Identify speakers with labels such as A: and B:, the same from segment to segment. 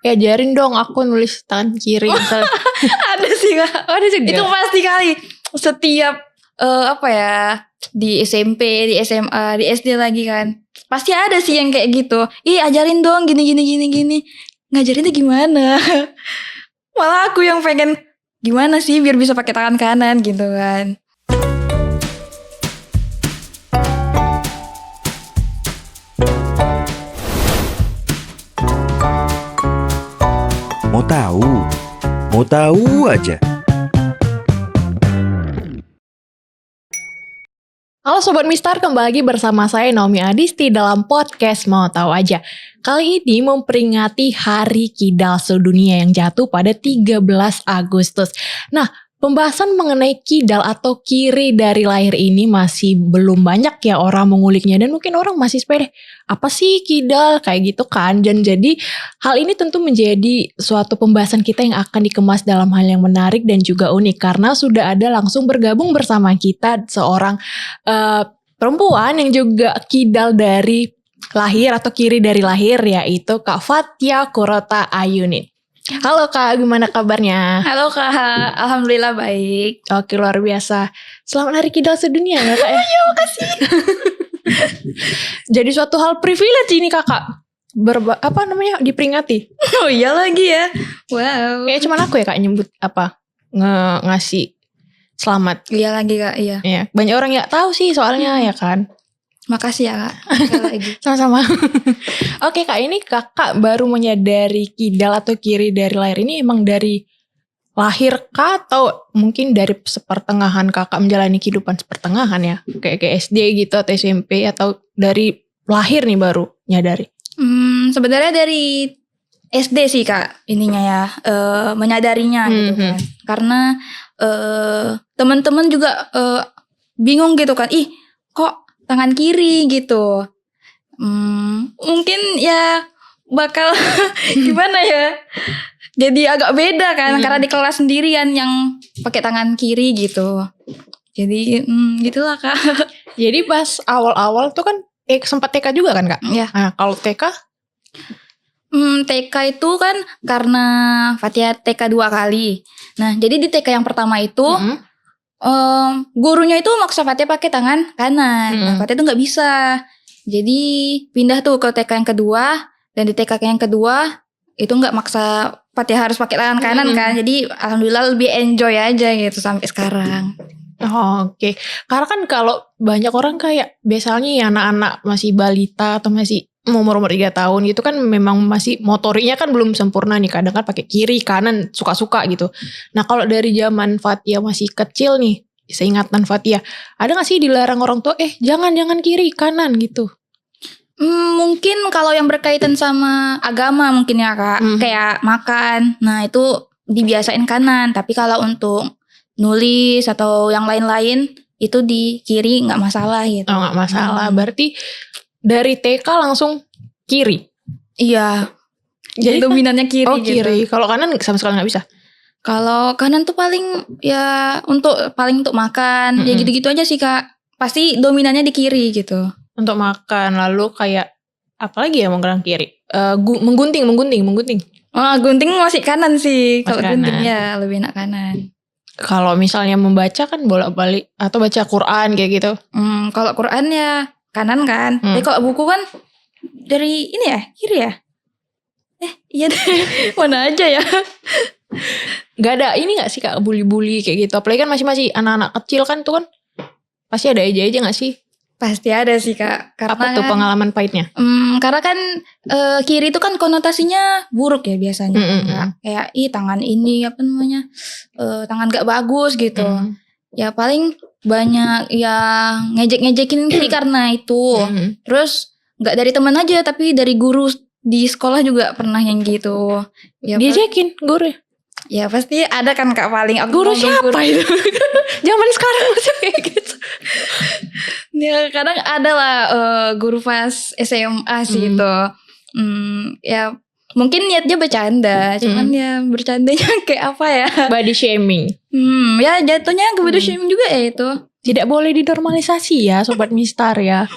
A: ajarin dong aku nulis tangan kiri misalnya.
B: Ada sih Kak.
A: Oh, ada juga.
B: Itu pasti kali. Setiap di SMP, di SMA, di SD lagi kan. Pasti ada sih yang kayak gitu. Ajarin dong gini. Ngajarinnya gimana? Malah aku yang pengen gimana sih biar bisa pakai tangan kanan gitu kan.
C: Mau tahu? Mau tahu aja.
A: Halo Sobat Mistar, kembali lagi bersama saya Naomi Adisti dalam podcast Mau Tahu Aja. Kali ini memperingati Hari Kidal Sedunia yang jatuh pada 13 Agustus. Nah, pembahasan mengenai kidal atau kiri dari lahir ini masih belum banyak ya orang menguliknya. Dan mungkin orang masih sepele, apa sih kidal? Kayak gitu kan. Dan jadi hal ini tentu menjadi suatu pembahasan kita yang akan dikemas dalam hal yang menarik dan juga unik. Karena sudah ada langsung bergabung bersama kita seorang perempuan yang juga kidal dari lahir atau kiri dari lahir, yaitu Kak Fathia Kurota Ayunin. Halo Kak, gimana kabarnya?
B: Halo Kak, alhamdulillah baik.
A: Oke, luar biasa. Selamat Hari Kidal Sedunia ya Kak ya?
B: Iya, makasih.
A: Jadi suatu hal privilege ini Kakak. Diperingati.
B: Oh iya lagi ya. Wow.
A: Kayaknya cuma aku ya Kak nyebut ngasih selamat.
B: Iya lagi Kak, iya.
A: Ya, banyak orang ya tahu sih soalnya ya kan.
B: Makasih ya Kak. Sekali lagi.
A: Sama-sama. Oke Kak, ini Kakak baru menyadari kidal atau kiri dari lahir ini emang dari lahir Kak atau mungkin dari sepertengahan Kakak menjalani kehidupan sepertengahan ya? Kayak SD gitu atau SMP atau dari lahir nih baru nyadari?
B: Sebenarnya dari SD sih Kak ininya ya, menyadarinya gitu kan. Karena teman-teman juga bingung gitu kan. Kok tangan kiri gitu. Mungkin ya bakal gimana ya? Jadi agak beda kan karena di kelas sendirian yang pakai tangan kiri gitu. Jadi gitulah Kak.
A: Jadi pas awal-awal tuh kan sempat TK juga kan Kak?
B: Iya.
A: Nah, kalau TK?
B: TK itu kan karena Fathia TK 2 kali. Nah, jadi di TK yang pertama itu gurunya itu maksa Fathia pakai tangan kanan. Nah, Fathia itu nggak bisa. Jadi pindah tuh ke TK yang kedua, dan di TK yang kedua itu nggak maksa Fathia harus pakai tangan kanan kan. Jadi alhamdulillah lebih enjoy aja gitu sampai sekarang.
A: Oke. Karena kan kalau banyak orang kayak biasanya ya anak-anak masih balita atau masih umur 3 tahun gitu kan memang masih motoriknya kan belum sempurna nih, kadang kan pakai kiri kanan suka-suka gitu. Nah, kalau dari zaman Fathia masih kecil nih, seingatan Fathia, ada gak sih dilarang orang tua jangan kiri kanan gitu?
B: Mungkin kalau yang berkaitan sama agama mungkin ya Kak, kayak makan, nah itu dibiasain kanan. Tapi kalau untuk nulis atau yang lain-lain itu di kiri nggak masalah gitu.
A: Oh, nggak masalah. Berarti dari TK langsung kiri?
B: Iya. Jadi dominannya kiri.
A: Oh
B: gitu.
A: Kiri. Kalau kanan sama sekali nggak bisa?
B: Kalau kanan tuh paling untuk makan. Ya gitu-gitu aja sih Kak. Pasti dominannya di kiri gitu.
A: Untuk makan. Lalu kayak apalagi ya menggerak kiri? Menggunting.
B: Oh, gunting masih kanan sih. Kalau gunting ya lebih enak kanan.
A: Kalau misalnya membaca kan bolak-balik atau baca Quran kayak gitu?
B: Kalau Quran ya kanan kan. Tapi kalau buku kan dari ini ya, kiri ya? Iya deh. Mana aja ya?
A: Gak ada ini gak sih Kak bully-bully kayak gitu? Apalagi kan masih anak-anak kecil kan tuh kan pasti ada aja gak sih?
B: Pasti ada sih Kak. Karena
A: apa tuh pengalaman pahitnya?
B: Karena kan kiri itu kan konotasinya buruk ya biasanya. Kayak tangan ini tangan gak bagus gitu. Ya paling banyak yang ngejek-ngejekin sih karena itu. Terus gak dari teman aja, tapi dari guru di sekolah juga pernah yang gitu. Ya,
A: diajakin guru?
B: Ya pasti ada kan Kak paling.
A: Guru siapa itu? Zaman sekarang masih kayak gitu.
B: Ya kadang ada lah guru pas SMA sih itu. Ya mungkin niatnya bercanda, cuman ya bercandanya kayak apa ya?
A: Body shaming.
B: Ya jatuhnya ke body shaming juga ya itu.
A: Tidak boleh dinormalisasi ya Sobat Mistar ya.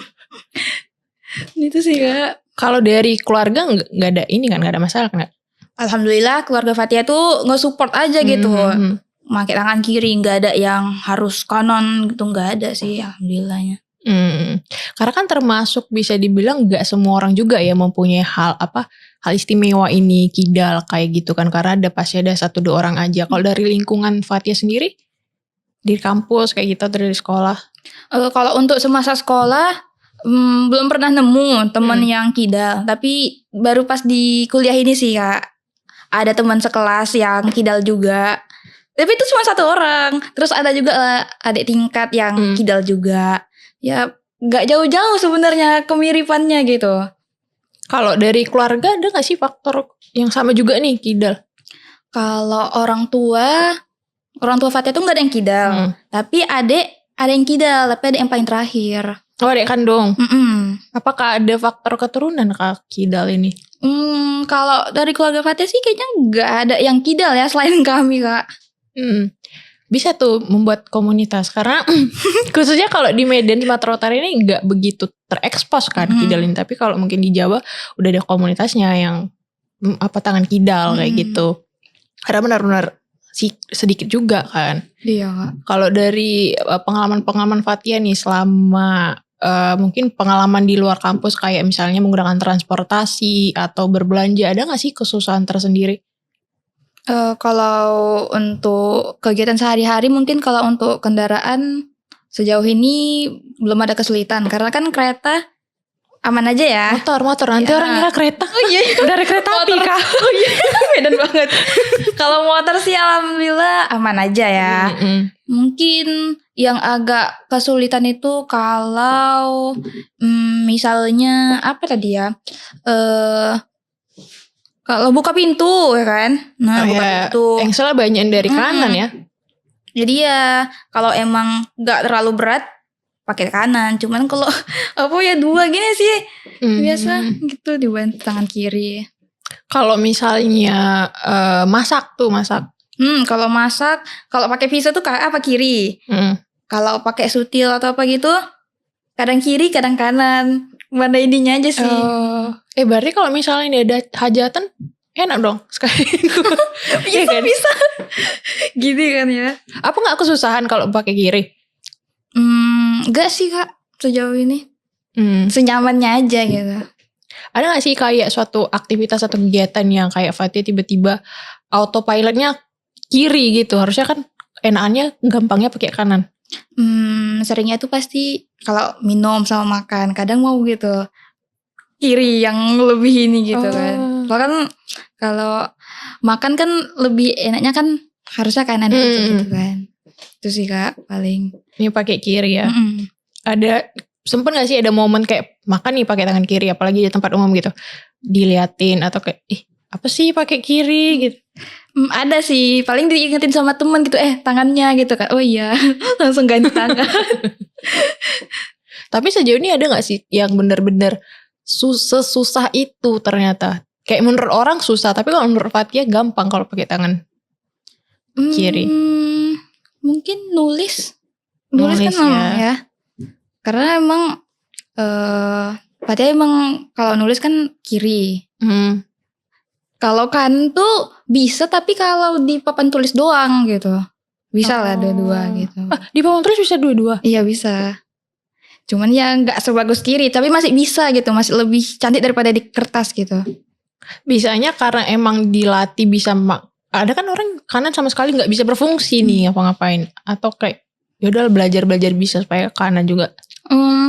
B: Itu sih Kak.
A: Kalau dari keluarga nggak ada ini kan, nggak ada masalah kan?
B: alhamdulillah keluarga Fatia tuh nge-support aja gitu. Pakai tangan kiri, nggak ada yang harus kanan gitu, nggak ada sih alhamdulillahnya.
A: Karena kan termasuk bisa dibilang gak semua orang juga ya mempunyai hal istimewa ini kidal kayak gitu kan, karena pasti ada 1-2 orang aja. Kalau dari lingkungan Fatia sendiri di kampus kayak gitu, dari sekolah?
B: Kalau untuk semasa sekolah belum pernah nemu temen yang kidal, tapi baru pas di kuliah ini sih Kak, ada teman sekelas yang kidal juga. Tapi itu cuma 1 orang. Terus ada juga adik tingkat yang kidal juga. Ya gak jauh-jauh sebenarnya kemiripannya gitu.
A: Kalau dari keluarga ada gak sih faktor yang sama juga nih kidal?
B: Kalau orang tua Fatia tuh gak ada yang kidal. Tapi adik ada yang kidal, tapi ada yang paling terakhir.
A: Oh, adik kandung. Apakah ada faktor keturunan Kak kidal ini?
B: Kalau dari keluarga Fatia sih kayaknya gak ada yang kidal ya selain kami Kak.
A: Bisa tuh membuat komunitas, karena khususnya kalau di Medan, Sumatera Utara ini nggak begitu terekspos kan kidal ini, tapi kalau mungkin di Jawa udah ada komunitasnya yang tangan kidal kayak gitu. Karena benar-benar sedikit juga kan.
B: Iya Kak.
A: Kalau dari pengalaman Fatia nih selama mungkin pengalaman di luar kampus, kayak misalnya menggunakan transportasi atau berbelanja, ada nggak sih kesusahan tersendiri?
B: Kalau untuk kegiatan sehari-hari mungkin kalau untuk kendaraan sejauh ini belum ada kesulitan, karena kan kereta aman aja ya.
A: Motor nanti orang ngira kereta.
B: Oh iya,
A: dari kereta api Kak.
B: Oh iya, Medan banget. Kalau motor sih alhamdulillah aman aja ya. Mungkin yang agak kesulitan itu kalau misalnya apa tadi ya? Kalau buka pintu ya kan. Nah, buka pintu.
A: Yang salah banyak dari kanan ya.
B: Jadi ya kalau emang gak terlalu berat pakai kanan. Cuman kalau apa ya 2 gini sih biasa gitu dibantu tangan kiri.
A: Kalau misalnya masak.
B: Kalau masak, kalau pakai pisau tuh apa kiri. Kalau pakai sutil atau apa gitu, kadang kiri, kadang kanan. Mana ininya aja sih.
A: Berarti kalau misalnya ini ada hajatan, enak dong sekali.
B: Bisa. Gini kan ya.
A: Apa nggak kesusahan kalau pakai kiri?
B: Enggak sih Kak, sejauh ini. Senyamannya aja gitu.
A: Ada gak sih kayak suatu aktivitas atau kegiatan yang kayak Fatia tiba-tiba autopilotnya kiri gitu? Harusnya kan enakannya gampangnya pakai kanan.
B: Seringnya tuh pasti kalau minum sama makan, kadang mau gitu kiri yang lebih ini gitu kan. Bahkan kalau makan kan lebih enaknya kan harusnya kanan aja gitu kan. Itu sih Kak paling.
A: Ini pakai kiri ya. Ada sempet gak sih ada momen kayak makan nih pakai tangan kiri, apalagi di tempat umum gitu, diliatin atau kayak apa sih pakai kiri gitu?
B: Ada sih, paling diingetin sama temen gitu, tangannya gitu kan. Oh iya, langsung ganti tangan.
A: Tapi sejauh ini ada gak sih yang bener-bener sesusah itu ternyata? Kayak menurut orang susah, tapi kalau menurut Fatia gampang kalau pakai tangan kiri.
B: Mungkin nulis kan ya. Karena emang Fatia emang kalau nulis kan kiri. Kalau kan tuh bisa, tapi kalau di papan tulis doang gitu. Bisa lah dua-dua gitu.
A: Di papan tulis bisa dua-dua?
B: Iya bisa. Cuman ya gak sebagus kiri, tapi masih bisa gitu. Masih lebih cantik daripada di kertas gitu.
A: Bisanya karena emang dilatih bisa. Ada kan orang kanan sama sekali gak bisa berfungsi nih apa-ngapain. Atau kayak yaudah belajar bisa supaya kanan juga.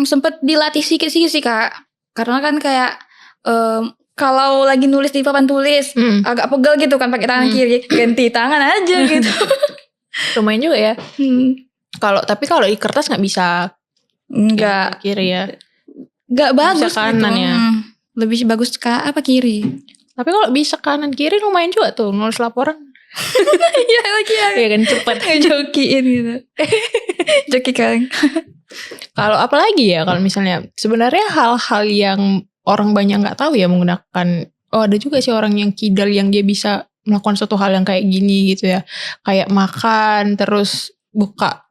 B: Sempet dilatih sedikit sih Kak. Karena kan kayak kalau lagi nulis di papan tulis agak pegel gitu kan pakai tangan kiri, ganti tangan aja gitu.
A: Lumayan juga ya. Tapi kalau di kertas nggak bisa.
B: Enggak
A: kiri ya.
B: Nggak bagus
A: bisa kanan
B: gitu.
A: Ya.
B: Lebih bagus kiri.
A: Tapi kalau bisa kanan kiri lumayan juga tuh nulis laporan.
B: Iya lagi ya.
A: Iya kan cepet.
B: Jokiin gitu. Joki kan.
A: Kalau apalagi ya kalau misalnya sebenarnya hal-hal yang orang banyak nggak tahu ya menggunakan. Ada juga sih orang yang kidal yang dia bisa melakukan suatu hal yang kayak gini gitu ya. Kayak makan terus buka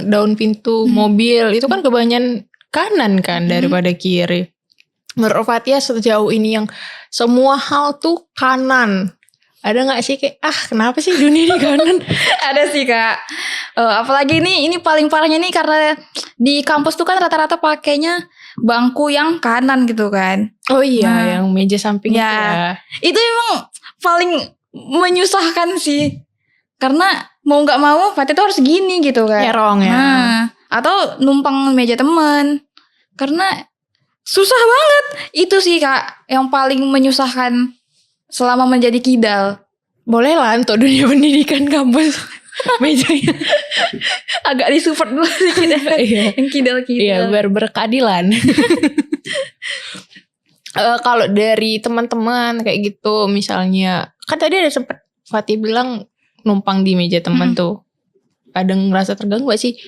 A: daun pintu mobil itu kan kebanyakan kanan kan daripada kiri. menurut Fatia sejauh ini yang semua hal tuh kanan. Ada nggak sih kayak kenapa sih dunia ini kanan?
B: Ada sih Kak. Apalagi ini paling parahnya nih karena di kampus tuh kan rata-rata pakainya bangku yang kanan gitu kan.
A: Oh iya,
B: Nah,
A: yang meja samping itu ya.
B: Itu emang paling menyusahkan sih. Karena mau nggak mau Fatih tuh harus gini gitu kan.
A: Nyerong ya.
B: Nah, atau numpang meja teman. Karena susah banget. Itu sih Kak yang paling menyusahkan selama menjadi kidal.
A: Boleh lah untuk dunia pendidikan kampus mejanya
B: Agak disupport dulu sih
A: Iya.
B: yang kidal-kidal.
A: Iya, biar berkeadilan. Kalau dari teman-teman kayak gitu, misalnya kan tadi ada sempet Fatih bilang numpang di meja teman tuh, kadang ngerasa terganggu gak sih?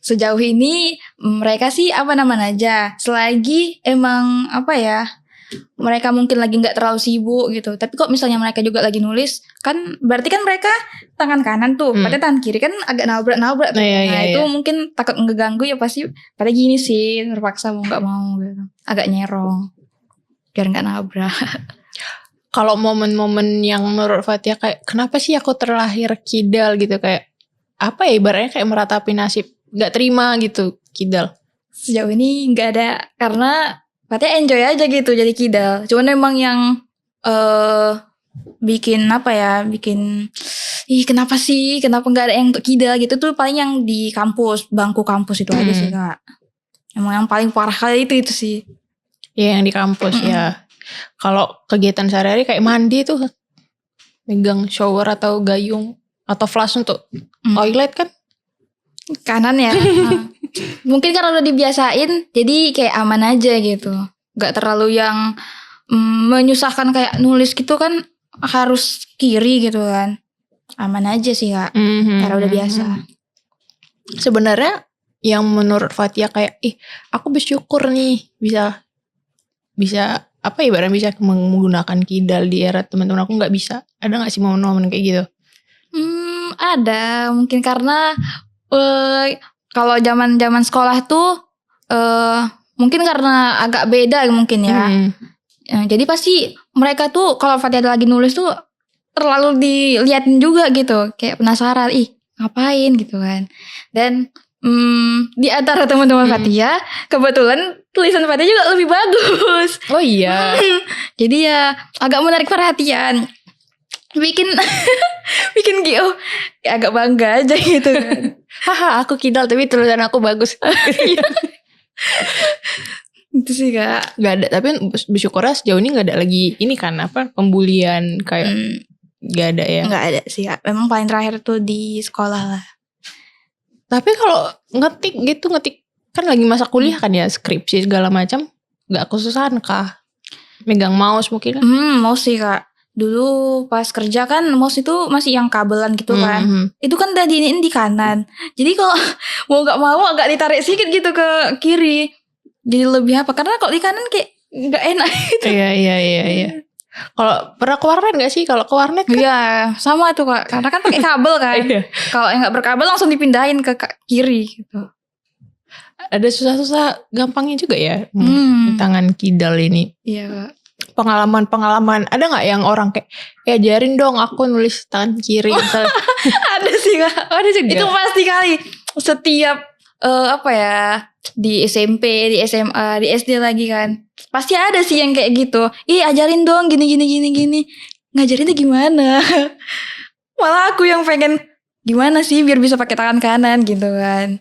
B: Sejauh ini mereka sih aman-aman aja. Selagi emang mereka mungkin lagi nggak terlalu sibuk gitu. Tapi kok misalnya mereka juga lagi nulis, kan berarti kan mereka tangan kanan tuh, padahal tangan kiri kan agak nabrak-nabrak tuh. Itu mungkin takut ngeganggu ya pasti pada gini sih, terpaksa mau nggak mau gitu. Agak nyerong biar nggak nabrak.
A: Kalau momen-momen yang menurut Fatia kayak kenapa sih aku terlahir kidal gitu, kayak apa ya ibaratnya kayak meratapi nasib, nggak terima gitu kidal.
B: Sejauh ini nggak ada, karena Fatia enjoy aja gitu jadi kidal. Cuman emang yang bikin kenapa nggak ada yang untuk kidal gitu tuh paling yang di kampus, bangku kampus itu aja sih Kak. Emang yang paling parah kali itu sih.
A: Ya yang di kampus ya. Kalau kegiatan sehari-hari kayak mandi tuh megang shower atau gayung atau flash untuk toilet kan
B: kanan ya. Mungkin karena udah dibiasain jadi kayak aman aja gitu. Gak terlalu yang menyusahkan kayak nulis gitu kan harus kiri gitu kan. Aman aja sih Kak. Karena udah biasa.
A: Sebenarnya yang menurut Fatia kayak aku bersyukur nih bisa ibaratnya bisa menggunakan kidal di era teman-teman aku nggak bisa. Ada nggak sih momen-momen kayak gitu?
B: Ada, mungkin karena kalau zaman sekolah tuh mungkin karena agak beda mungkin ya. Jadi pasti mereka tuh kalau Fatia lagi nulis tuh terlalu diliatin juga gitu, kayak penasaran, ngapain gitu kan. Dan di antara teman-teman Fatia kebetulan tulisan Fatia juga lebih bagus.
A: Oh iya.
B: Jadi ya agak menarik perhatian. Bikin Gio agak bangga aja gitu kan.
A: Haha, aku kidal tapi tulisan aku bagus.
B: Itu sih Kak.
A: Gak ada, tapi bersyukurnya sejauh ini gak ada lagi ini kan pembulian kayak gak ada ya.
B: Gak ada sih Kak. Memang paling terakhir tuh di sekolah lah.
A: Tapi kalau ngetik kan lagi masa kuliah kan ya, skripsi segala macam, gak kesusahan kah? Megang mouse mungkin kan?
B: Mouse sih Kak. Dulu pas kerja kan mouse itu masih yang kabelan gitu kan. Itu kan udah diinin di kanan. Jadi kalau mau gak mau agak ditarik sedikit gitu ke kiri. Jadi lebih karena kalau di kanan kayak gak enak gitu.
A: Iya. Kalau pernah ke warnet gak sih? Kalau ke warnet kan?
B: Iya sama itu Kak. Karena kan pakai kabel kan. Kalau yang gak berkabel langsung dipindahin ke kiri gitu.
A: Ada susah-susah gampangnya juga ya tangan kidal ini.
B: Iya Kak.
A: Pengalaman ada gak yang orang kayak ajarin dong aku nulis tangan kiri misalnya.
B: Ada sih Kak.
A: Ada juga.
B: Itu pasti kali. Setiap di SMP, di SMA, di SD lagi kan. Pasti ada sih yang kayak gitu. Ajarin dong gini. Ngajarinnya gimana? Malah aku yang pengen gimana sih biar bisa pakai tangan kanan gitu kan.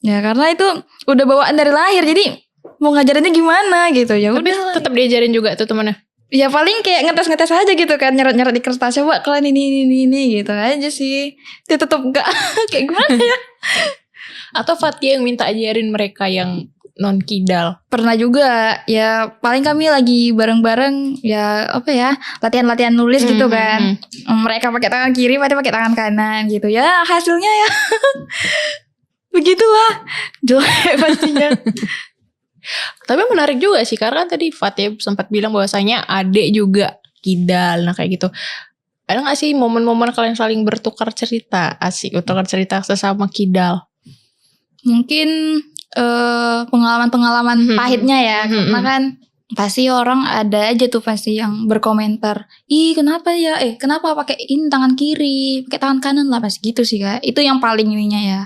B: Ya karena itu udah bawaan dari lahir. Jadi mau ngajarinnya gimana gitu ya.
A: Tapi tetap diajarin juga tuh temennya.
B: Ya paling kayak ngetes aja gitu kan, nyeret di kertas, coba kalian ini gitu aja sih. Dia tetap gak kayak gimana ya.
A: Atau Fatia yang minta ajarin mereka yang non kidal?
B: Pernah juga. Ya paling kami lagi bareng-bareng ya latihan nulis gitu kan. Mereka pakai tangan kiri, Fatia pakai tangan kanan gitu. Ya hasilnya ya begitulah. Jelek pastinya.
A: Tapi menarik juga sih karena tadi Fatia sempat bilang bahwasanya adik juga kidal. Nah kayak gitu. Ada gak sih momen-momen kalian saling bertukar cerita? Asik, bertukar cerita sesama kidal.
B: Mungkin pengalaman-pengalaman pahitnya ya. Karena kan pasti orang ada aja tuh pasti yang berkomentar, ih kenapa ya, kenapa pakai ini tangan kiri, pakai tangan kanan lah, pasti gitu sih Kak. Itu yang paling ininya ya,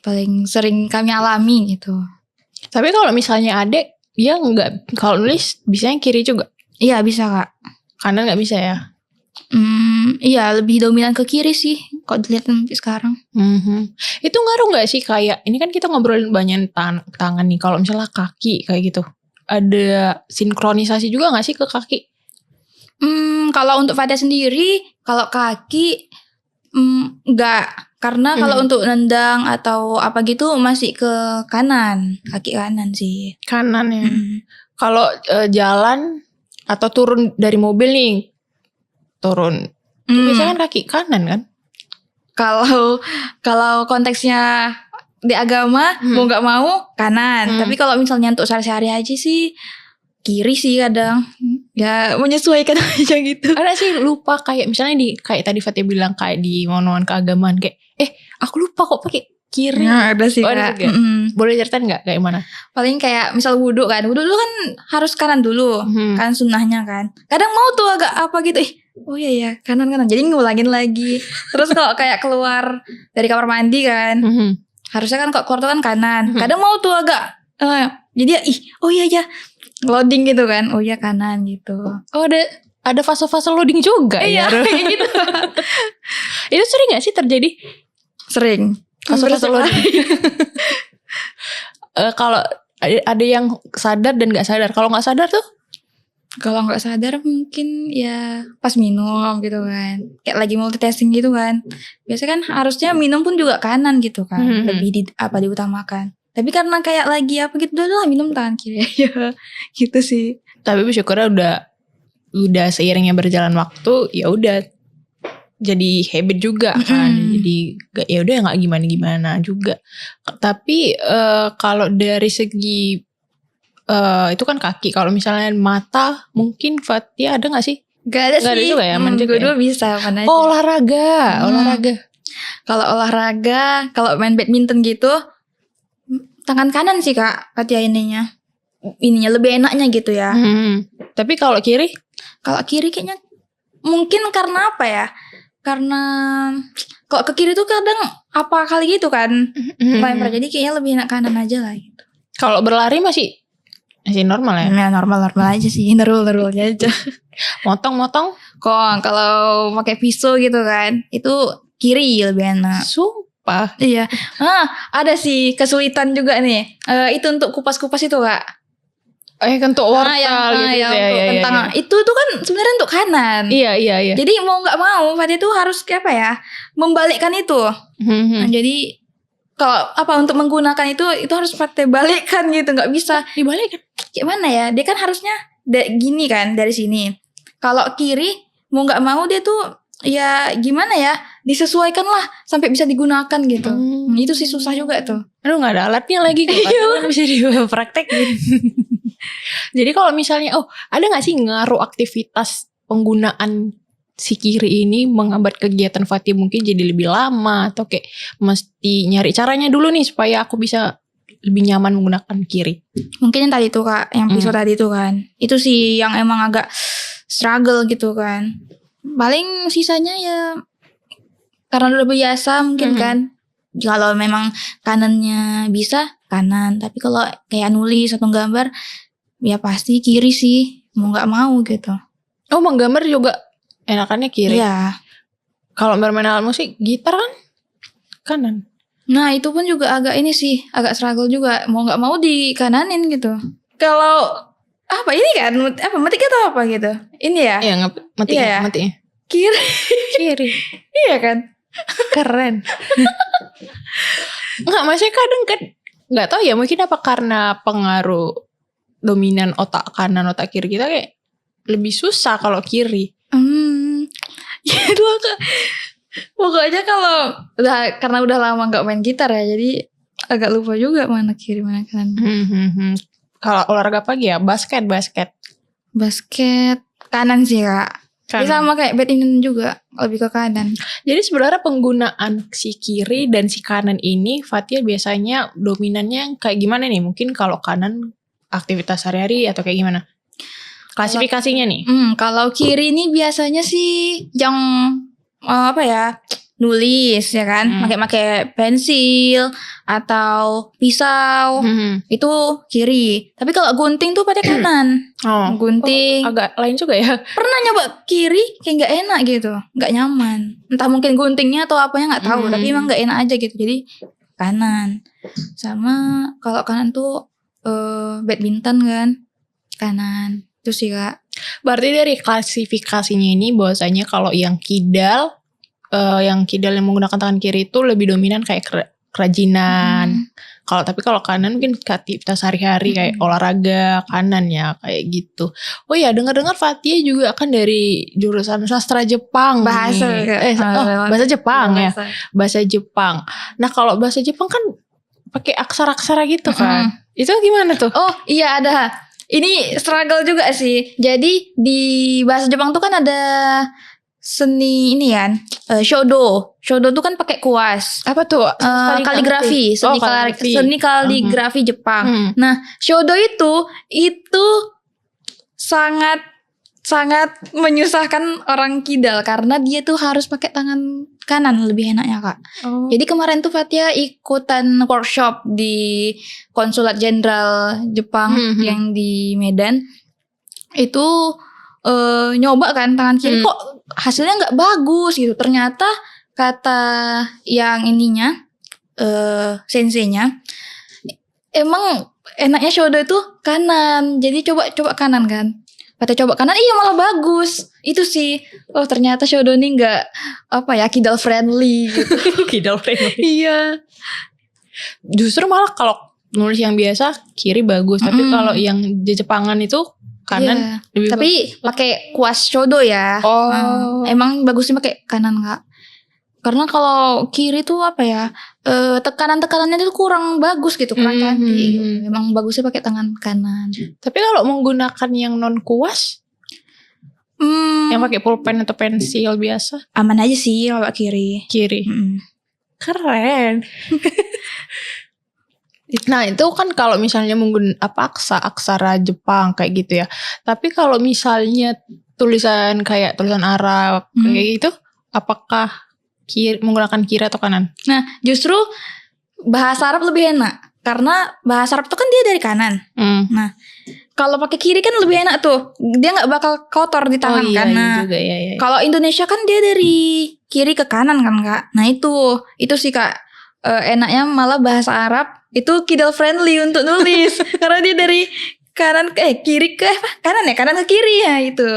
B: paling sering kami alami gitu.
A: Tapi kalau misalnya adek, dia nggak, kalau nulis bisanya kiri juga?
B: Iya bisa Kak.
A: Kanan nggak bisa ya?
B: Iya lebih dominan ke kiri sih kok dilihat sampai sekarang.
A: Itu ngaruh nggak sih, kayak ini kan kita ngobrolin banyak tangan nih, kalau misalnya kaki kayak gitu, ada sinkronisasi juga nggak sih ke kaki?
B: Kalau untuk Fatia sendiri, kalau kaki enggak, karena kalau untuk nendang atau apa gitu masih ke kanan, kaki kanan sih.
A: Kanan ya. Kalau jalan atau turun dari mobil nih, turun, biasanya kan kaki kanan kan?
B: Kalau konteksnya di agama mau nggak mau kanan, tapi kalau misalnya untuk sehari-hari aja sih kiri sih kadang. Ya menyesuaikan aja gitu.
A: Ada sih lupa, kayak misalnya kayak tadi Fatia bilang kayak di monoan keagamaan kayak aku lupa kok pakai kiri.
B: Nah, ada sih Kak.
A: Boleh ceritain nggak kayak mana?
B: Paling kayak misal wudhu dulu kan harus kanan dulu, kan sunnahnya kan. Kadang mau tuh agak apa gitu, oh iya ya kanan, jadi ngulangin lagi. Terus kalau kayak keluar dari kamar mandi kan, harusnya kan kok keluar tuh kan kanan. Kadang mau tuh agak jadi oh iya ya loading gitu kan, oh iya kanan gitu.
A: Oh ada fase-fase loading juga ya.
B: Iya kayak gitu.
A: Itu sering gak sih terjadi?
B: Sering.
A: Fase-fase loading. Kalau ada yang sadar dan gak sadar. Kalau gak sadar tuh?
B: Kalau gak sadar mungkin ya pas minum gitu kan, kayak lagi multitasking gitu kan. Biasanya kan harusnya minum pun juga kanan gitu kan, lebih diutamakan. Tapi karena kayak lagi apa gitu, udah minum tangan kiri aja gitu sih.
A: Tapi bersyukurnya udah seiringnya berjalan waktu, ya udah jadi habit juga kan. Jadi ya udah nggak gimana juga. Tapi kalau dari segi itu kan kaki, kalau misalnya mata mungkin Fatia ada nggak sih?
B: Gak ada sih.
A: Juga ya,
B: dua bisa mana aja.
A: Oh olahraga.
B: Kalau olahraga, kalau main badminton gitu, tangan kanan sih Kak, Fatia ininya lebih enaknya gitu ya.
A: Tapi kalau kiri?
B: Kalau kiri kayaknya mungkin karena apa ya? Karena kalau ke kiri tuh kadang apa kali gitu kan, jadi kayaknya lebih enak kanan aja lah gitu.
A: Kalau berlari masih normal ya?
B: Ya normal aja sih, nerul aja.
A: Motong?
B: Kok kalau pakai pisau gitu kan, itu kiri lebih enak.
A: Sumpah.
B: Iya. Ada sih kesulitan juga nih. Itu untuk kupas-kupas itu Kak.
A: Untuk wortel gitu
B: ya. Tentang itu tuh kan sebenarnya untuk kanan.
A: Iya.
B: Jadi mau nggak mau Fatia tuh harus kayak apa ya, membalikkan itu. Nah, jadi kalau untuk menggunakan itu harus Fatia balikkan gitu, nggak bisa
A: dibalikkan.
B: Gimana ya? Dia kan harusnya gini kan dari sini. Kalau kiri mau nggak mau dia tuh ya gimana ya, disesuaikan lah sampai bisa digunakan gitu. Itu sih susah juga tuh.
A: Aduh nggak ada alatnya lagi kok. Bisa dipraktekin. Jadi kalau misalnya ada nggak sih ngaruh aktivitas penggunaan si kiri ini menghambat kegiatan Fatia mungkin jadi lebih lama, atau kayak mesti nyari caranya dulu nih supaya aku bisa lebih nyaman menggunakan kiri?
B: Mungkin yang tadi tuh Kak, yang pisau tadi tuh kan, itu sih yang emang agak struggle gitu kan. Paling sisanya ya karena udah biasa mungkin kan. Kalau memang kanannya bisa kanan, tapi kalau kayak nulis atau gambar ya pasti kiri sih, mau nggak mau gitu.
A: Oh, menggambar juga enakannya kiri.
B: Iya.
A: Kalau bermain alat musik, gitar kan kanan.
B: Nah itu pun juga agak ini sih, agak struggle juga, mau nggak mau di kananin gitu. Kalau apa ini kan, metik atau apa gitu? Ini ya?
A: Iya, metiknya.
B: Kiri. Iya kan?
A: Keren. Nggak, maksudnya kadang kan nggak tahu ya, mungkin apa karena pengaruh dominan otak kanan otak kiri kita kayak lebih susah kalau kiri.
B: Gitu Kak. Pokoknya kalau karena udah lama nggak main gitar ya, jadi agak lupa juga mana kiri mana kanan.
A: Kalau olahraga pagi ya basket
B: kanan sih Kak. Ya sama kayak badminton juga, lebih ke kanan.
A: Jadi sebenarnya penggunaan si kiri dan si kanan ini Fatia biasanya dominannya kayak gimana nih? Mungkin kalau kanan aktivitas sehari-hari atau kayak gimana? Klasifikasinya nih.
B: Kalau kiri ini biasanya sih yang nulis ya kan, pakai pensil atau pisau, itu kiri. Tapi kalau gunting tuh pada kanan. Gunting.
A: Agak lain juga ya.
B: Pernah nyoba kiri kayak nggak enak gitu, nggak nyaman. Entah mungkin guntingnya atau apanya nggak tahu, tapi emang nggak enak aja gitu. Jadi kanan. Sama kalau kanan tuh badminton kan, kanan. Itu sih Kak.
A: Berarti dari klasifikasinya ini bahwasanya kalau yang kidal yang menggunakan tangan kiri itu lebih dominan kayak kerajinan. Tapi kalau kanan mungkin aktivitas sehari-hari kayak olahraga kanan ya kayak gitu. Oh ya, dengar-dengar Fatia juga kan dari jurusan sastra Jepang.
B: Bahasa
A: bahasa Jepang ya. Bahasa Jepang. Nah, kalau bahasa Jepang kan pakai aksara-aksara gitu kan. Itu gimana tuh?
B: Oh, iya ada. Ini struggle juga sih. Jadi di bahasa Jepang tuh kan ada seni ini kan, shodo. Shodo tuh kan pakai kuas.
A: Apa tuh?
B: Kaligrafi, seni kaligrafi Jepang. Nah, shodo itu sangat menyusahkan orang kidal karena dia tuh harus pakai tangan kanan lebih enaknya Kak. Jadi kemarin tuh Fatia ikutan workshop di Konsulat Jenderal Jepang yang di Medan. Itu nyoba kan tangan kiri kok hasilnya nggak bagus gitu. Ternyata kata yang ininya senseinya emang enaknya shodo itu kanan. Jadi coba kanan kan. Pada coba kanan iya malah bagus. Itu sih. Oh ternyata shodo ini nggak kidal friendly gitu.
A: Kidal friendly.
B: Iya.
A: Justru malah kalau nulis yang biasa kiri bagus. Tapi kalau yang di Jepangan itu kanan lebih
B: tapi pakai kuas shodo ya. Emang bagusnya pakai kanan Kak. Karena kalau kiri tuh tekanan-tekanannya tuh kurang bagus gitu, kurang cantik. Emang bagusnya pakai tangan kanan.
A: Tapi kalau menggunakan yang non kuas, yang pakai pulpen atau pensil biasa,
B: aman aja sih kalau kiri.
A: Keren. Nah itu kan kalau misalnya menggunakan aksara Jepang kayak gitu ya. Tapi kalau misalnya tulisan Arab kayak gitu, apakah menggunakan kiri atau kanan?
B: Nah justru bahasa Arab lebih enak karena bahasa Arab itu kan dia dari kanan. Nah kalau pakai kiri kan lebih enak tuh, dia nggak bakal kotor di tangan kanan.
A: Iya.
B: Kalau Indonesia kan dia dari kiri ke kanan kan Kak. Nah itu sih Kak. Enaknya malah bahasa Arab itu kidal friendly untuk nulis karena dia dari kanan kiri ke kanan ke kiri ya itu.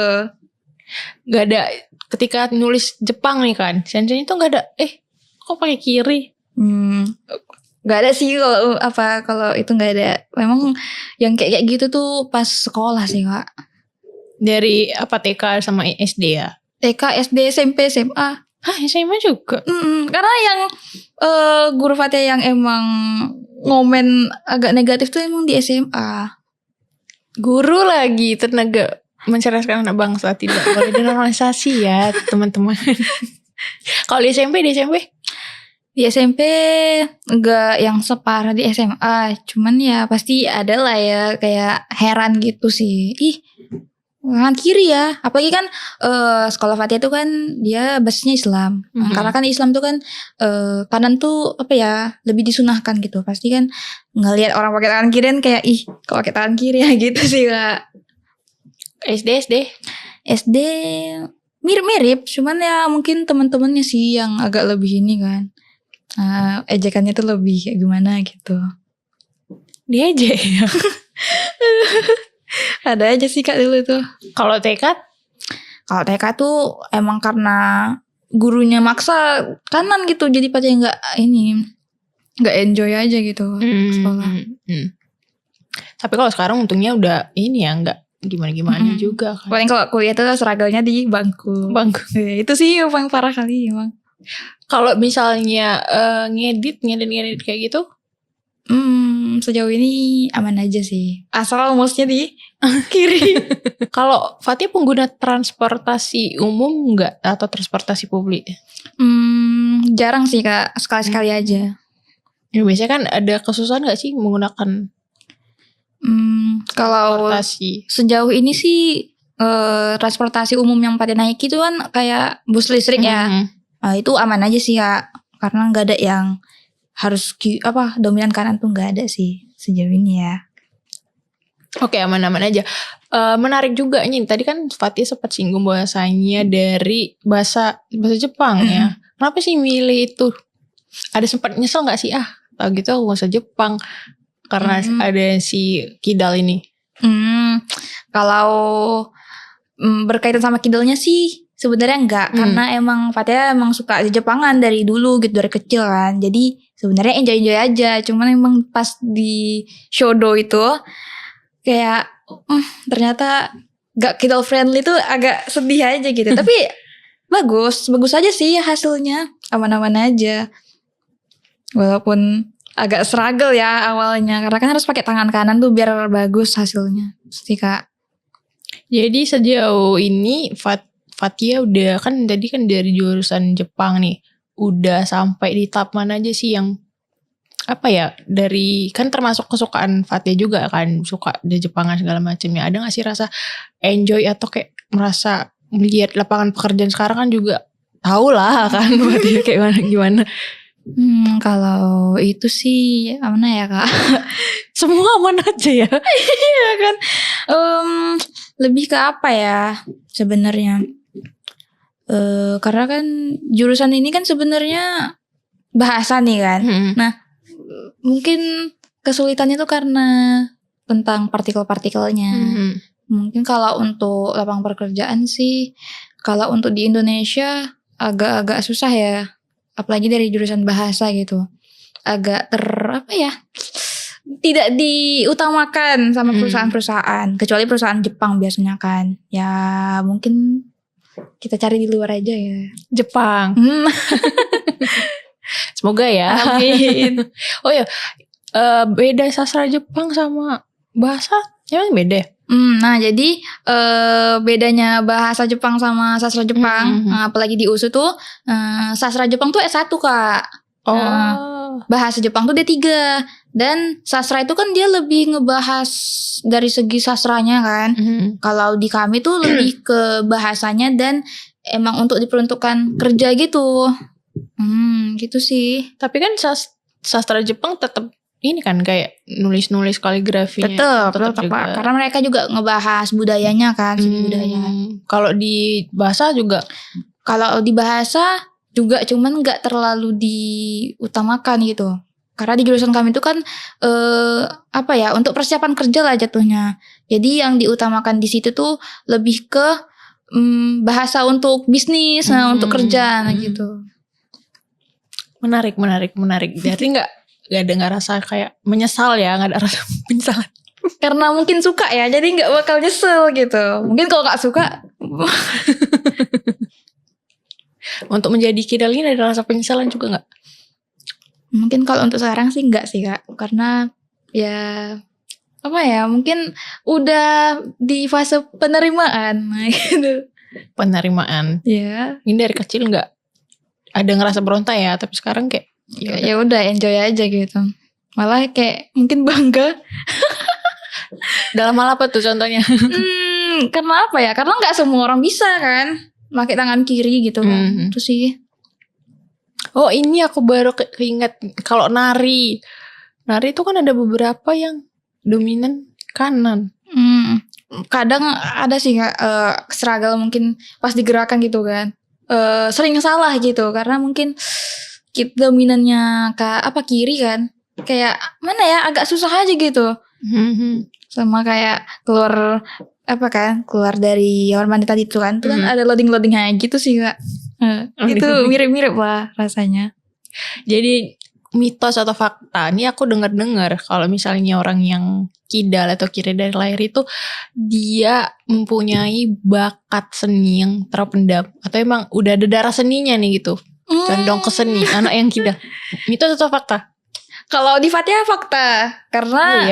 A: Gak ada ketika nulis Jepang nih kan, sensei itu gak ada kok pakai kiri.
B: Gak ada sih kalau itu gak ada. Memang yang kayak gitu tuh pas sekolah sih Kak.
A: Dari TK sama SD ya?
B: TK, SD, SMP, SMA.
A: SMA juga?
B: Karena yang guru Fatia yang emang ngomen agak negatif tuh emang di SMA.
A: Guru lagi tenaga mencerdaskan anak bangsa, tidak boleh dinormalisasi ya teman-teman. Kalau di SMP?
B: Di SMP enggak yang separah di SMA, cuman ya pasti ada lah ya kayak heran gitu sih. Ih, kanan kiri ya, apalagi kan sekolah Fatia tuh kan dia basisnya Islam. Karena kan Islam tuh kan kanan tuh lebih disunahkan gitu. Pasti kan ngelihat orang pakai tangan kiri kan kayak ih kok pakai tangan kiri ya gitu sih Kak. SD mirip-mirip, cuman ya mungkin teman-temannya sih yang agak lebih ini kan. Ejekannya tuh lebih kayak gimana gitu.
A: Dia aja ya.
B: Ada aja sih Kak dulu tuh.
A: Kalau TK?
B: Kalau TK tuh emang karena gurunya maksa kanan gitu, jadi pada nggak enjoy aja gitu sekolah.
A: Tapi kalau sekarang untungnya udah nggak gimana-gimana juga kan.
B: Paling kalau kuliah tuh struggle-nya di bangku. Ya, itu sih yang paling parah kali emang.
A: Kalau misalnya ngedit kayak gitu,
B: Sejauh ini aman aja sih. Asal mouse-nya di kiri.
A: Kalau Fatia pengguna transportasi umum nggak atau transportasi publik?
B: Jarang sih Kak, sekali-sekali aja.
A: Ya, biasanya kan ada kesusahan nggak sih menggunakan
B: Kalau
A: transportasi?
B: sejauh ini sih transportasi umum yang pada naik itu kan kayak bus listrik ya. Itu aman aja sih Kak, karena nggak ada yang harus dominan kanan tuh nggak ada sih sejauh ini ya.
A: Oke, aman-aman aja. Menarik juga nih. Tadi kan Fatia sempat singgung bahasanya dari bahasa Jepang ya. Kenapa sih milih itu? Ada sempat nyesel nggak sih? Tahu gitu aku bahasa Jepang karena ada si Kidal ini.
B: Kalau berkaitan sama Kidalnya sih sebenarnya enggak, karena emang Fatia emang suka di Jepangan dari dulu gitu, dari kecil kan. Jadi sebenarnya enjoy aja. Cuman emang pas di Shodo itu kayak ternyata gak Kidal friendly tuh agak sedih aja gitu. Tapi bagus aja sih hasilnya, aman-aman aja. Walaupun agak struggle ya awalnya, karena kan harus pakai tangan kanan tuh biar bagus hasilnya sih Kak.
A: Jadi sejauh ini Fatia udah kan tadi kan dari jurusan Jepang nih, udah sampai di tahap mana aja sih yang dari kan termasuk kesukaan Fatia juga kan, suka di Jepangan segala macamnya. Ada nggak sih rasa enjoy atau kayak merasa melihat lapangan pekerjaan sekarang kan juga tahu lah kan Fatia kayak gimana?
B: Kalau itu sih mana ya Kak?
A: Semua aman aja ya.
B: Iya kan. Lebih ke apa ya sebenarnya? Karena kan jurusan ini kan sebenarnya bahasa nih kan. Nah, mungkin kesulitannya tuh karena tentang partikel-partikelnya. Mungkin kalau untuk lapangan pekerjaan sih, kalau untuk di Indonesia agak-agak susah ya. Apalagi dari jurusan bahasa gitu. Agak tidak diutamakan sama perusahaan-perusahaan. Kecuali perusahaan Jepang biasanya kan. Ya mungkin kita cari di luar aja ya.
A: Jepang. Semoga ya.
B: Amin.
A: Oh ya, beda sastra Jepang sama bahasa emang beda?
B: Nah jadi bedanya bahasa Jepang sama sastra Jepang, apalagi di USU tuh sastra Jepang tuh S1 Kak. Bahasa Jepang tuh D3. Dan sastra itu kan dia lebih ngebahas dari segi sastranya kan. Kalau di kami tuh lebih ke bahasanya dan emang untuk diperuntukkan kerja gitu. Gitu sih.
A: Tapi kan sastra Jepang tetap ini kan kayak nulis-nulis kaligrafinya.
B: Tetap juga. Karena mereka juga ngebahas budayanya kan, segi budaya.
A: Kalau di bahasa juga?
B: Kalau di bahasa juga, cuman nggak terlalu diutamakan gitu. Karena di jurusan kami itu kan untuk persiapan kerja lah jatuhnya. Jadi yang diutamakan di situ tuh lebih ke bahasa untuk bisnis, untuk kerja gitu.
A: Menarik. Jadi nggak rasa kayak menyesal ya, nggak ada rasa penyesalan.
B: Karena mungkin suka ya, jadi nggak bakal nyesel gitu. Mungkin kalau nggak suka,
A: untuk menjadi Kidal ini ada rasa penyesalan juga nggak?
B: Mungkin kalau untuk sekarang sih nggak sih Kak, karena ya mungkin udah di fase penerimaan gitu.
A: Penerimaan.
B: Ya.
A: Ini dari kecil nggak ada ngerasa berontak ya, tapi sekarang kayak
B: ya udah enjoy aja gitu. Malah kayak mungkin bangga.
A: Dalam hal apa tuh contohnya?
B: Karena apa ya? Karena nggak semua orang bisa kan pakai tangan kiri gitu kan. Itu sih.
A: Oh ini aku baru keinget kalau nari itu kan ada beberapa yang dominan kanan.
B: Kadang ada sih struggle mungkin pas digerakkan gitu kan. Sering salah gitu karena mungkin dominannya kiri kan, kayak mana ya, agak susah aja gitu. Sama kayak keluar dari kamar mandi tadi tuh kan, kan ada loadingnya gitu sih Kak. Itu mirip-mirip lah rasanya.
A: Jadi mitos atau fakta, ini aku dengar kalau misalnya orang yang kidal atau kiri dari lahir itu dia mempunyai bakat seni yang terpendam atau emang udah ada darah seninya nih gitu, condong ke seni anak yang kidal. Mitos atau fakta?
B: Kalau di Fatia fakta, karena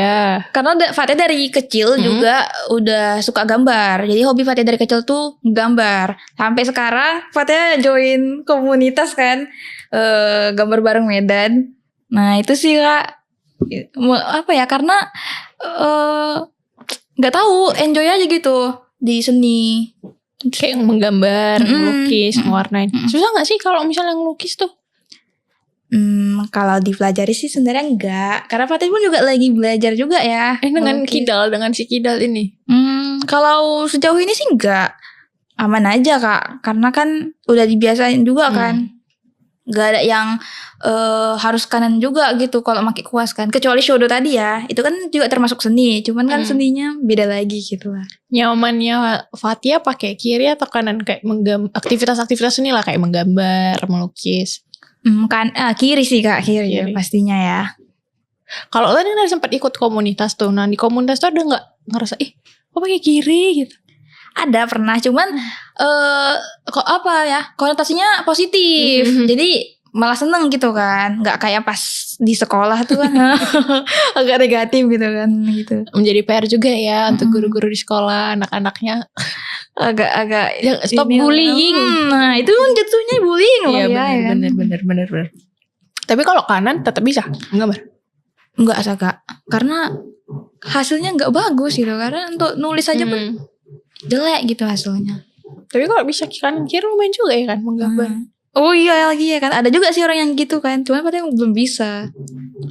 B: Fatia dari kecil juga udah suka gambar. Jadi hobi Fatia dari kecil tuh gambar. Sampai sekarang Fatia join komunitas kan, gambar bareng Medan. Nah itu sih Kak, apa ya? Karena nggak tahu, enjoy aja gitu di seni.
A: Kayak menggambar, melukis, mewarnain. Susah nggak sih kalau misalnya ngelukis tuh?
B: Kalau dipelajari sih sebenarnya enggak, karena Fatih pun juga lagi belajar juga ya.
A: Dengan Kidal, dengan si Kidal ini.
B: Kalau sejauh ini sih enggak, aman aja Kak, karena kan udah dibiasain juga kan. Gak ada yang harus kanan juga gitu kalau pakai kuas kan, kecuali shodo tadi ya, itu kan juga termasuk seni, cuman kan seninya beda lagi gitu lah.
A: Nyamannya Fatia pakai kiri atau kanan, kayak aktivitas-aktivitas seni lah, kayak menggambar, melukis?
B: Kiri sih Kak, kiri. Ya, pastinya ya.
A: Kalau tadi kan sempat ikut komunitas tuh, nah di komunitas tuh ada nggak ngerasa kok pakai kiri gitu?
B: Ada, pernah, cuman kok apa ya, konotasinya positif, jadi malah seneng gitu kan, nggak kayak pas di sekolah tuh kan agak negatif gitu kan gitu.
A: Menjadi PR juga ya untuk guru-guru di sekolah, anak-anaknya
B: agak
A: stop bullying.
B: Nah itu jatuhnya bullying loh ya.
A: Bener. Tapi kalau kanan tetap bisa menggambar?
B: Enggak Kak, karena hasilnya nggak bagus gitu, karena untuk nulis aja pun jelek gitu hasilnya.
A: Tapi kalau bisa kanan kiri lumayan juga ya kan menggambar.
B: Oh iya lagi ya kan, ada juga sih orang yang gitu kan, cuman padahal belum bisa.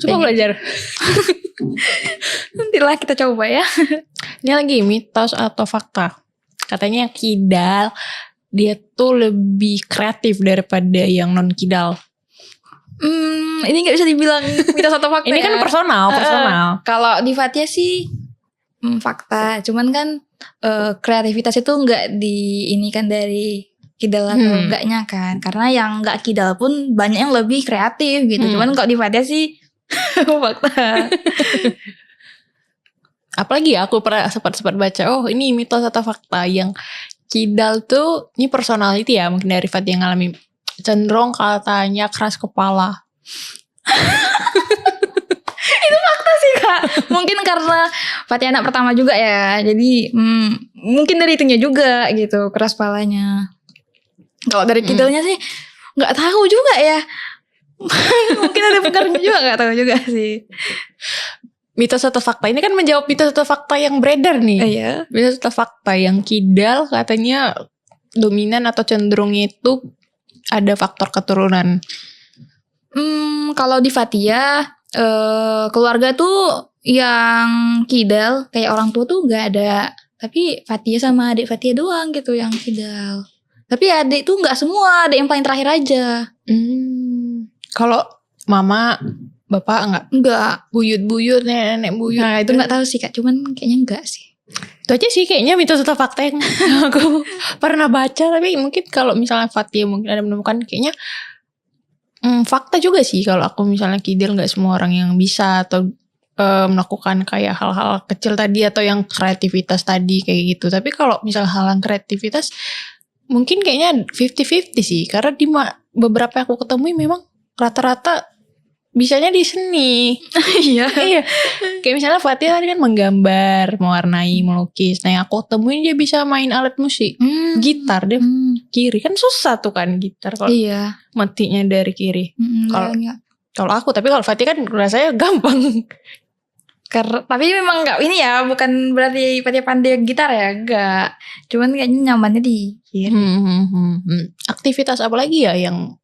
A: Coba belajar.
B: Nantilah kita coba ya.
A: Ini lagi mitos atau fakta? Katanya Kidal dia tuh lebih kreatif daripada yang non Kidal.
B: Ini nggak bisa dibilang mitos atau fakta.
A: Ini kan personal.
B: Kalau di Fatia sih fakta, cuman kan kreativitas itu nggak di ini kan dari Kidal atau enggaknya kan, karena yang nggak Kidal pun banyak yang lebih kreatif gitu. Cuman kalau di Fatia sih fakta.
A: Apalagi aku pernah sempat baca, ini mitos atau fakta yang Kidal tuh, ini personality ya, mungkin dari Fatia yang ngalami, cenderung katanya keras kepala.
B: Itu fakta sih Kak. Mungkin karena Fatia anak pertama juga ya, jadi mungkin dari itunya juga gitu, keras kepalanya. Kalau dari Kidalnya sih nggak tahu juga ya. Mungkin ada pengaruhnya juga, nggak tahu juga sih.
A: Mitos atau fakta ini kan menjawab mitos atau fakta yang beredar nih.
B: Iya.
A: Mitos atau fakta yang Kidal katanya dominan atau cenderungnya itu ada faktor keturunan.
B: Kalau di Fatia keluarga tuh yang Kidal, kayak orang tua tuh nggak ada. Tapi Fatia sama adik Fatia doang gitu yang Kidal. Tapi adik tuh nggak semua, ada yang paling terakhir aja.
A: Kalau mama, bapak enggak, buyut, nenek buyut.
B: Nah itu nggak tahu sih Kak, cuman kayaknya enggak sih.
A: Itu aja sih kayaknya mitos atau fakta yang aku pernah baca. Tapi mungkin kalau misalnya Fatia mungkin ada menemukan, kayaknya fakta juga sih. Kalau aku misalnya Kidal nggak semua orang yang bisa atau melakukan kayak hal-hal kecil tadi atau yang kreativitas tadi kayak gitu. Tapi kalau misalnya hal yang kreativitas mungkin kayaknya 50-50 sih, karena di beberapa yang aku ketemui memang rata-rata bisanya di seni. Iya. Kayak misalnya Fatia tadi kan menggambar, mewarnai, melukis. Nah yang aku temuin dia bisa main alat musik, gitar dia kiri. Kan susah tuh kan gitar kalau matinya dari kiri. Kalau aku, tapi kalau Fatia kan rasanya gampang.
B: Tapi memang enggak ini ya, bukan berarti Fatia pandai gitar ya, enggak. Cuman kayaknya nyamannya di kiri.
A: Aktivitas apa lagi ya yang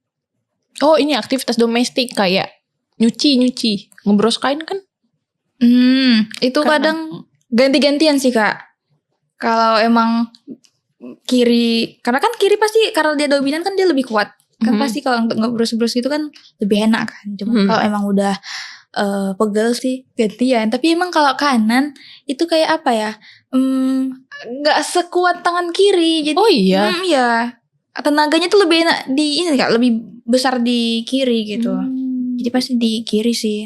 A: ini aktivitas domestik kayak nyuci, ngebros kain kan?
B: Itu kadang ganti-gantian sih Kak. Kalau emang kiri, karena kan kiri pasti karena dia dominan kan dia lebih kuat. Kan pasti kalau untuk ngebros-bros gitu kan lebih enak kan. Cuma kalau emang udah pegel sih gantian. Tapi emang kalau kanan itu kayak apa ya? Nggak sekuat tangan kiri. Jadi, iya. Tenaganya tuh lebih enak di ini Kak, lebih besar di kiri gitu. Jadi pasti di kiri sih.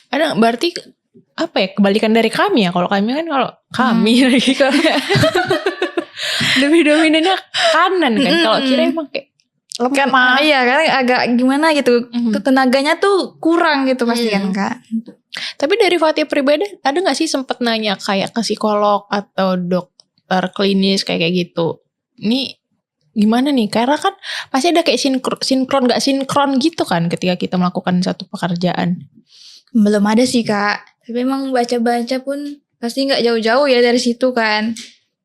A: Ada berarti apa ya, kebalikan dari kami ya. Kalau kami kan lagi kalau lebih dominannya kanan kan. Kalau kiri emang kayak
B: Kan
A: lemah.
B: iya kan agak gimana gitu. Tenaganya tuh kurang gitu pasti kan Kak.
A: Tapi dari Fatia pribadi ada gak sih sempet nanya kayak ke psikolog atau dokter klinis kayak gitu? Ini gimana nih? Karena kan pasti ada kayak sinkron gak sinkron gitu kan ketika kita melakukan satu pekerjaan.
B: Belum ada sih Kak. Tapi emang baca-baca pun pasti gak jauh-jauh ya dari situ kan.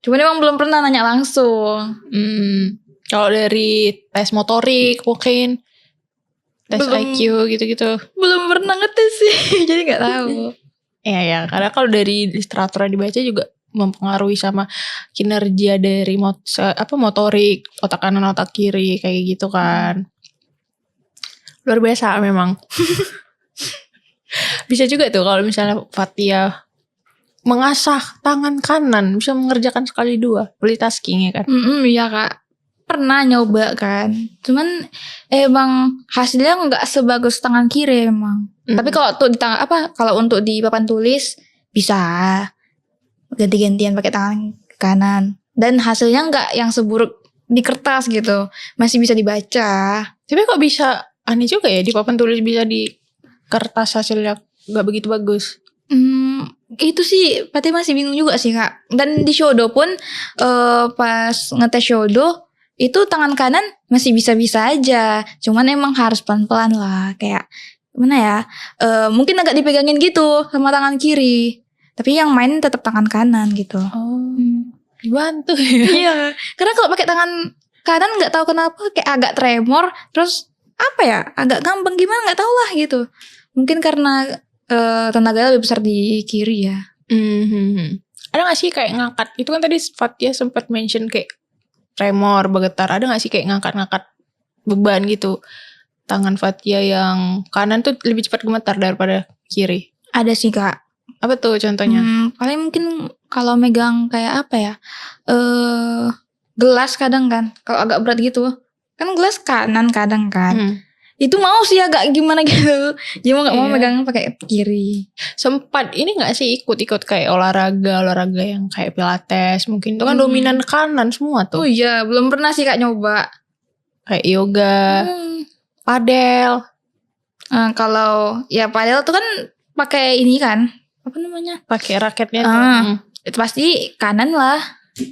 B: Cuman emang belum pernah nanya langsung.
A: Kalau dari tes motorik mungkin, tes
B: Belum.
A: IQ gitu-gitu.
B: Belum pernah ngetes sih. Jadi gak tahu.
A: Ya, karena kalau dari literatur yang dibaca juga mempengaruhi sama kinerja dari motorik, otak kanan, otak kiri kayak gitu kan. Luar biasa memang. Bisa juga tuh kalau misalnya Fatia mengasah tangan kanan bisa mengerjakan sekali dua, multitasking ya kan.
B: Iya Kak. Pernah nyoba kan. Cuman emang hasilnya nggak sebagus tangan kiri emang. Tapi kalau untuk di kalau untuk di papan tulis bisa ganti-gantian pakai tangan kanan. Dan hasilnya nggak yang seburuk di kertas gitu. Masih bisa dibaca.
A: Tapi kok bisa aneh juga ya di papan tulis bisa di kertas hasilnya nggak begitu bagus.
B: Itu sih Pati masih bingung juga sih Kak. Dan di Shodo pun pas ngetes Shodo itu tangan kanan masih bisa-bisa aja. Cuman emang harus pelan-pelan lah. Kayak gimana ya. Mungkin agak dipegangin gitu sama tangan kiri. Tapi yang main tetap tangan kanan gitu.
A: Dibantu ya.
B: Iya. Karena kalau pakai tangan kanan gak tahu kenapa kayak agak tremor. Terus apa ya. Agak gampang gimana gak tahu lah gitu. Mungkin karena tenaganya lebih besar di kiri ya.
A: Ada gak sih kayak ngangkat. Itu kan tadi Fatia sempat mention kayak tremor, bergetar. Ada gak sih kayak ngangkat-ngangkat beban gitu? Tangan Fatia yang kanan tuh lebih cepat gemetar daripada kiri.
B: Ada sih Kak.
A: Apa tuh contohnya?
B: Paling mungkin kalau megang kayak apa ya? Gelas kadang kan. Kalau agak berat gitu. Kan gelas kanan kadang kan. Itu mau sih agak gimana gitu. Jadi mau gak mau megang pakai kiri.
A: Sempat ini gak sih ikut-ikut kayak olahraga yang kayak pilates. Mungkin itu kan dominan kanan semua tuh.
B: Oh iya belum pernah sih Kak nyoba.
A: Kayak yoga, padel.
B: Kalau ya padel tuh kan pakai ini kan. Apa namanya?
A: Pakai raketnya tuh.
B: Itu pasti kanan lah.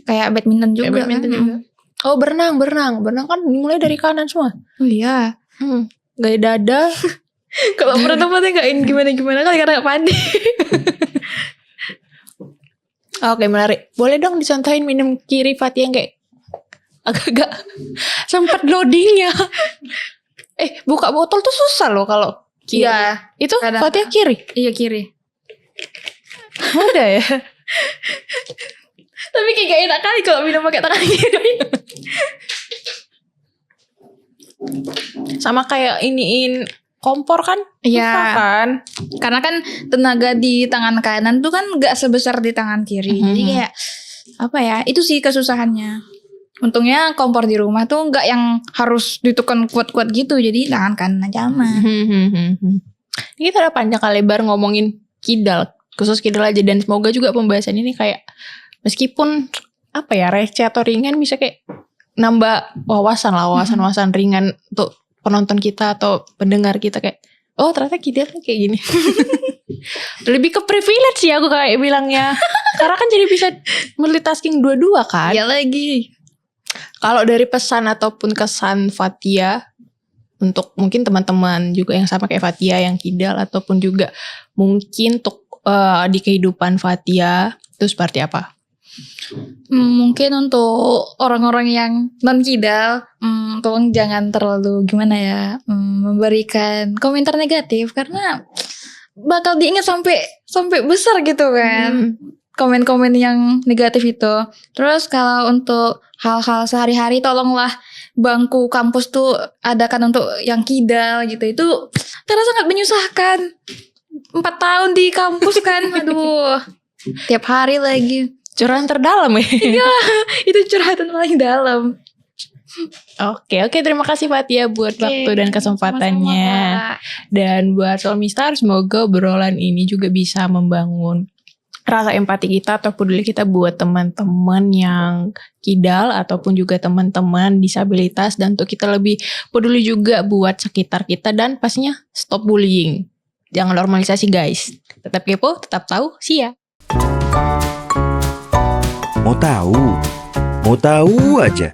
B: Kayak badminton juga.
A: Kayak badminton juga. Oh berenang kan mulai dari kanan semua.
B: Oh iya.
A: Gaya dada.
B: Kalau tempatnya gak gimana-gimana kali karena gak pandai.
A: Oke menarik. Boleh dong dicontohin minum kiri Fatia yang kayak agak-agak sempat loadingnya. Buka botol tuh susah loh kalau kiri.
B: Iya.
A: Itu
B: kadang.
A: Fatia kiri.
B: Iya kiri.
A: Ada ya.
B: Tapi kayak gak enak kali kalau minum pakai tangan kiri.
A: Sama kayak iniin kompor kan.
B: Iya.
A: Susah kan.
B: Karena kan tenaga di tangan kanan tuh kan gak sebesar di tangan kiri. Jadi kayak apa ya, itu sih kesusahannya. Untungnya kompor di rumah tuh gak yang harus ditekan kuat-kuat gitu. Jadi tangan kanan aja aman.
A: Ini kita udah panjang kali lebar ngomongin kidal. Khusus kidal aja. Dan semoga juga pembahasan ini kayak meskipun apa ya, receh atau ringan bisa kayak nambah wawasan ringan untuk penonton kita atau pendengar kita kayak oh ternyata kidal kayak gini. Lebih ke privilege sih aku kayak bilangnya. Karena kan jadi bisa multitasking dua-dua kan.
B: Iya lagi.
A: Kalau dari pesan ataupun kesan Fatia untuk mungkin teman-teman juga yang sama kayak Fatia yang kidal ataupun juga mungkin untuk di kehidupan Fatia itu seperti apa?
B: Mungkin untuk orang-orang yang non kidal, tolong jangan terlalu gimana ya, memberikan komentar negatif karena bakal diingat sampai besar gitu kan. Komen-komen yang negatif itu. Terus kalau untuk hal-hal sehari-hari tolonglah bangku kampus tuh adakan untuk yang kidal gitu. Itu karena sangat menyusahkan. 4 tahun di kampus kan. Aduh. Tiap hari lagi.
A: Curahan terdalam ya.
B: Iya, itu curhatan paling dalam.
A: Oke, terima kasih Fatia buat waktu dan kesempatannya.
B: Sama-sama,
A: dan buat Solmistar semoga obrolan ini juga bisa membangun rasa empati kita atau peduli kita buat teman-teman yang kidal ataupun juga teman-teman disabilitas, dan untuk kita lebih peduli juga buat sekitar kita, dan pastinya stop bullying. Jangan normalisasi guys. Tetap kepo, tetap tahu, see ya.
C: Mau tahu? Mau tahu aja.